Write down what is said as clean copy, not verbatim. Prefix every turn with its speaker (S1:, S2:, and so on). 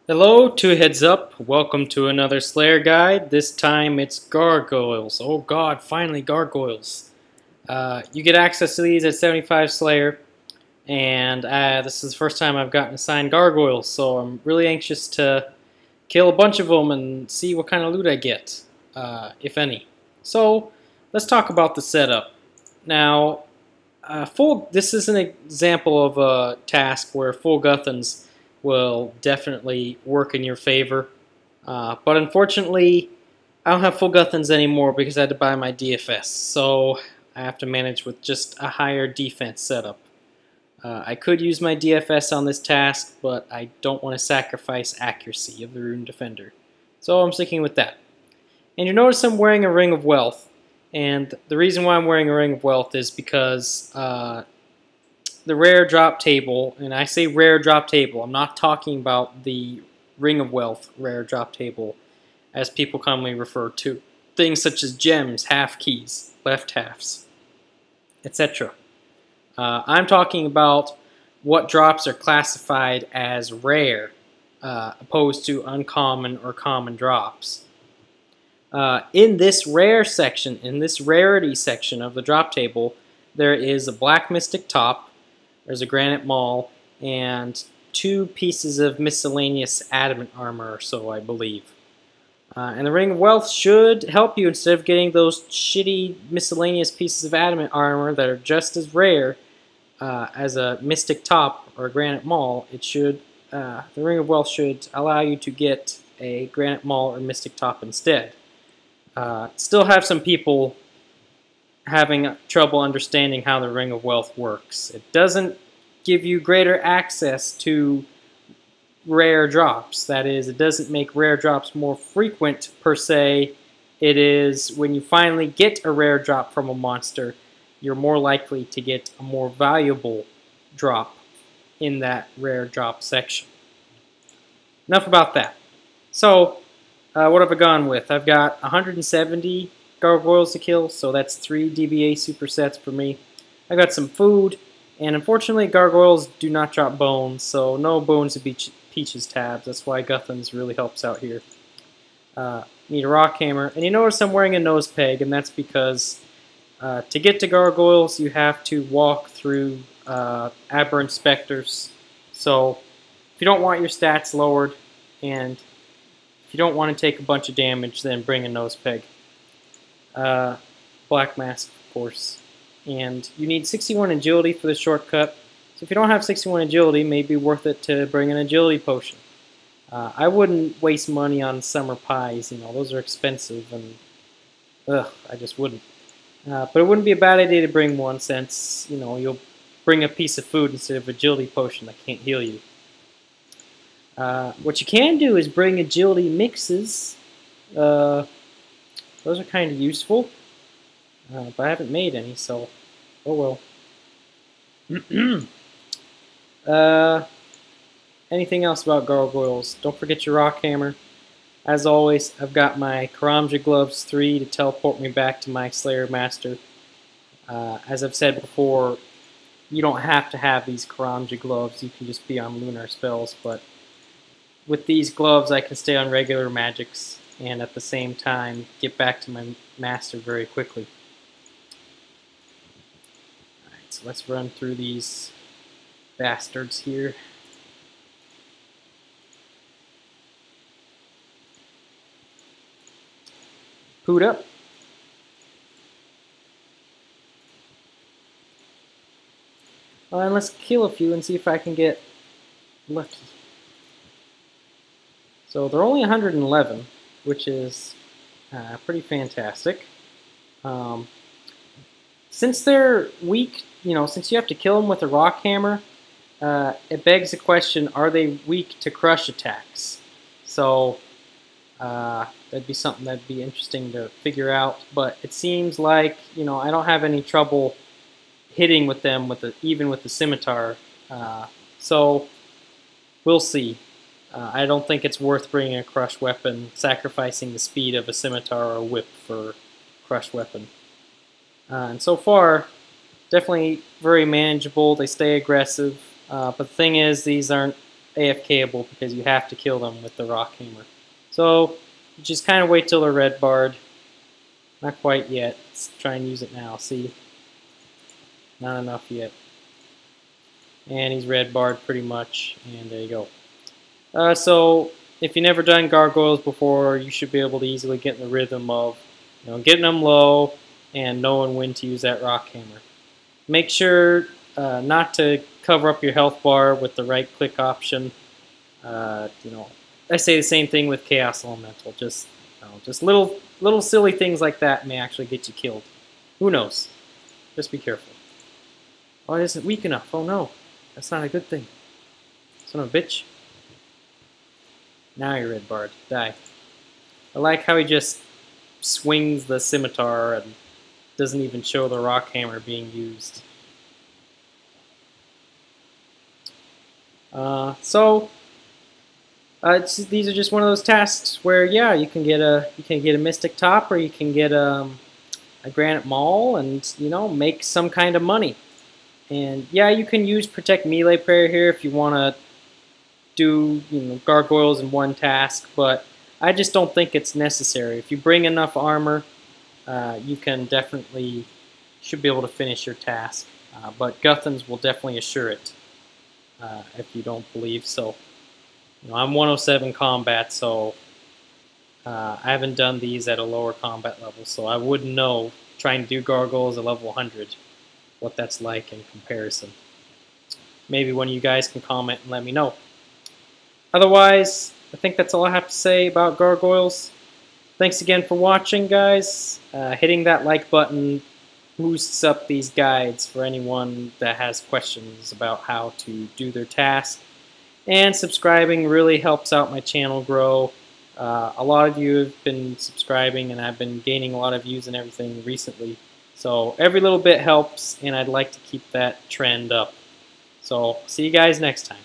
S1: Hello, two heads up. Welcome to another Slayer guide. This time it's Gargoyles. Oh god, finally Gargoyles. You get access to these at 75 Slayer, and this is the first time I've gotten assigned Gargoyles, so I'm really anxious to kill a bunch of them and see what kind of loot I get, if any. So, let's talk about the setup. Now, this is an example of a task where full Guthans will definitely work in your favor. But unfortunately, I don't have full Guthans anymore because I had to buy my DFS. So I have to manage with just a higher defense setup. I could use my DFS on this task, but I don't want to sacrifice accuracy of the Rune Defender. So I'm sticking with that. And you notice I'm wearing a Ring of Wealth. And the reason why I'm wearing a Ring of Wealth is because the rare drop table, and I say rare drop table, I'm not talking about the Ring of Wealth rare drop table as people commonly refer to things such as gems, half keys, left halves, etc. I'm talking about what drops are classified as rare opposed to uncommon or common drops. In this rare section, in this rarity section of the drop table, there is a black mystic top, there's a granite maul, and 2 pieces of miscellaneous adamant armor or so, I believe. And the Ring of Wealth should help you instead of getting those shitty miscellaneous pieces of adamant armor that are just as rare as a mystic top or a granite maul. The Ring of Wealth should allow you to get a granite maul or mystic top instead. Still have some people having trouble understanding how the Ring of Wealth works. It doesn't give you greater access to rare drops. That is, it doesn't make rare drops more frequent per se. It is when you finally get a rare drop from a monster, you're more likely to get a more valuable drop in that rare drop section. Enough about that. So, what have I gone with? I've got 170 Gargoyles to kill, so that's 3 DBA supersets for me. I got some food, and unfortunately Gargoyles do not drop bones, so no bones to Peach's tabs. That's why Guthans really helps out here. Need a rock hammer, and you notice I'm wearing a nose peg, and that's because to get to Gargoyles you have to walk through aberrant specters. So if you don't want your stats lowered, and if you don't want to take a bunch of damage, then bring a nose peg. Black mask, of course. And you need 61 agility for the shortcut. So if you don't have 61 agility, it may be worth it to bring an agility potion. I wouldn't waste money on summer pies, those are expensive, and I just wouldn't. But it wouldn't be a bad idea to bring one since, you'll bring a piece of food instead of agility potion that can't heal you. What you can do is bring agility mixes. Those are kind of useful, but I haven't made any, so oh well. Anything else about Gargoyles? Don't forget your rock hammer. As always, I've got my Karamja Gloves 3 to teleport me back to my Slayer Master. As I've said before, you don't have to have these Karamja Gloves. You can just be on lunar spells, but with these gloves I can stay on regular magics and at the same time get back to my master very quickly. Alright, so let's run through these bastards here. Boot up. And let's kill a few and see if I can get lucky. So they're only 111. Which is pretty fantastic. Since they're weak, since you have to kill them with a rock hammer, it begs the question, are they weak to crush attacks? So that'd be something that'd be interesting to figure out, but it seems like, I don't have any trouble hitting with them even with the scimitar, so we'll see. I don't think it's worth bringing a crush weapon, sacrificing the speed of a scimitar or a whip for a crush weapon. And so far, definitely very manageable. They stay aggressive. But the thing is, these aren't AFKable because you have to kill them with the rock hammer. So you just kind of wait till they're red barred. Not quite yet. Let's try and use it now. See? Not enough yet. And he's red barred pretty much. And there you go. So if you've never done gargoyles before, you should be able to easily get in the rhythm of getting them low and knowing when to use that rock hammer. Make sure not to cover up your health bar with the right click option. I say the same thing with Chaos Elemental. Just little silly things like that may actually get you killed. Who knows? Just be careful. Oh, it isn't weak enough. Oh no, that's not a good thing. Son of a bitch. Now you're red barred. Die. I like how he just swings the scimitar and doesn't even show the rock hammer being used. These are just one of those tasks where, yeah, you can get a mystic top, or you can get a granite maul, and make some kind of money. And yeah, you can use protect melee prayer here if you want to do gargoyles in one task, but I just don't think it's necessary. If you bring enough armor, you can should be able to finish your task. But Guthans will definitely assure it. If you don't believe so. I'm 107 combat, so I haven't done these at a lower combat level, so I wouldn't know, trying to do gargoyles at level 100, what that's like in comparison. Maybe one of you guys can comment and let me know. Otherwise, I think that's all I have to say about gargoyles. Thanks again for watching, guys. Hitting that like button boosts up these guides for anyone that has questions about how to do their task. And subscribing really helps out my channel grow. A lot of you have been subscribing, and I've been gaining a lot of views and everything recently. So every little bit helps, and I'd like to keep that trend up. So see you guys next time.